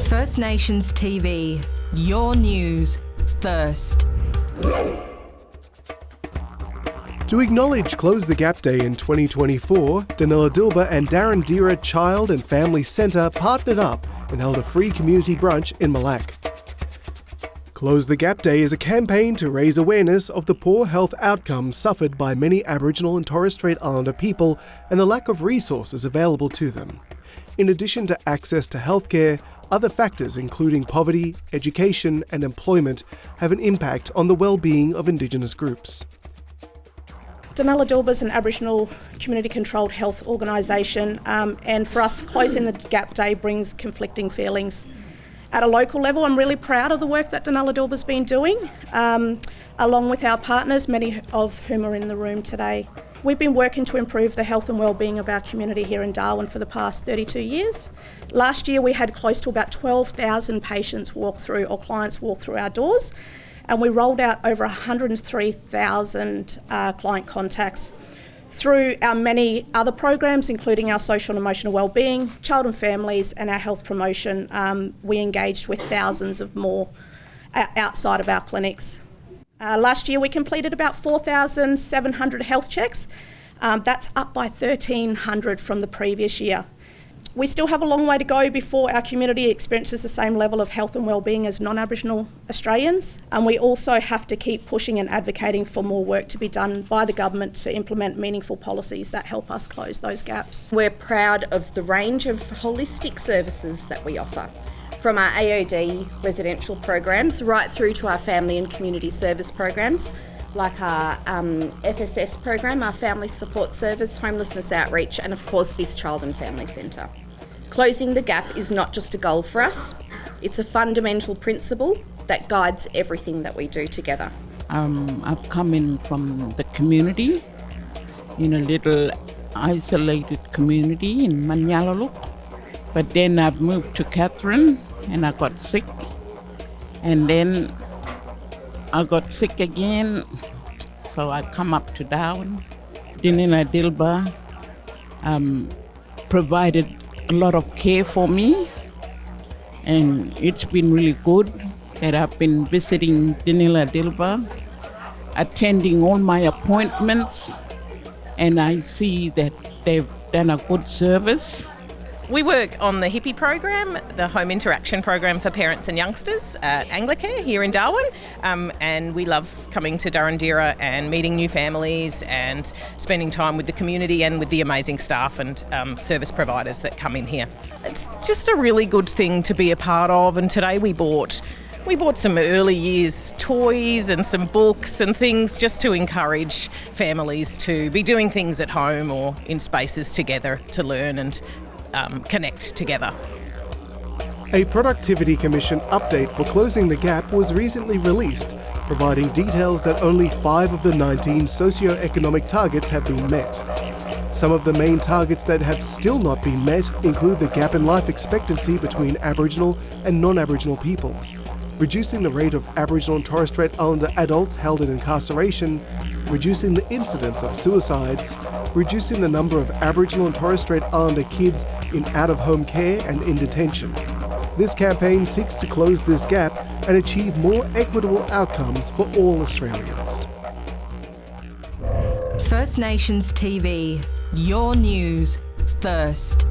First Nations TV, your news first. To acknowledge Close the Gap Day in 2024, Danila, Dilba and Darrandirra Child and Family Centre partnered up and held a free community brunch in Malak. Close the Gap Day is a campaign to raise awareness of the poor health outcomes suffered by many Aboriginal and Torres Strait Islander people and the lack of resources available to them. In addition to access to healthcare, other factors including poverty, education and employment have an impact on the well-being of Indigenous groups. Danila Dilba is an Aboriginal community-controlled health organisation, and for us, closing the Gap Day brings conflicting feelings. At a local level, I'm really proud of the work that Danila Dilba's been doing, along with our partners, many of whom are in the room today. We've been working to improve the health and wellbeing of our community here in Darwin for the past 32 years. Last year, we had close to about 12,000 patients walk through, or clients walk through our doors, and we rolled out over 103,000 client contacts. Through our many other programs, including our social and emotional wellbeing, child and families, and our health promotion, we engaged with thousands of more outside of our clinics. Last year we completed about 4,700 health checks. That's up by 1,300 from the previous year. We still have a long way to go before our community experiences the same level of health and wellbeing as non-Aboriginal Australians, and we also have to keep pushing and advocating for more work to be done by the government to implement meaningful policies that help us close those gaps. We're proud of the range of holistic services that we offer, from our AOD residential programs right through to our family and community service programs, like our FSS program, our Family Support Service, Homelessness Outreach, and of course this Child and Family Centre. Closing the gap is not just a goal for us, it's a fundamental principle that guides everything that we do together. I've come in from the community, in a little isolated community in Manyalaluk, but then I've moved to Catherine and I got sick, and then I got sick again, so I come up to Darwin. Danila Dilba provided a lot of care for me, and it's been really good that I've been visiting Danila Dilba, attending all my appointments, and I see that they've done a good service. We work on the HIPPY program, the Home Interaction Program for Parents and Youngsters at Anglicare here in Darwin, and we love coming to Darrandirra and meeting new families and spending time with the community and with the amazing staff and service providers that come in here. It's just a really good thing to be a part of, and today we bought some early years toys and some books and things just to encourage families to be doing things at home or in spaces together to learn and connect together. A Productivity Commission update for Closing the Gap was recently released, providing details that only 5 of the 19 socio-economic targets have been met. Some of the main targets that have still not been met include the gap in life expectancy between Aboriginal and non-Aboriginal peoples, reducing the rate of Aboriginal and Torres Strait Islander adults held in incarceration, reducing the incidence of suicides, reducing the number of Aboriginal and Torres Strait Islander kids in out-of-home care and in detention. This campaign seeks to close this gap and achieve more equitable outcomes for all Australians. First Nations TV, your news first.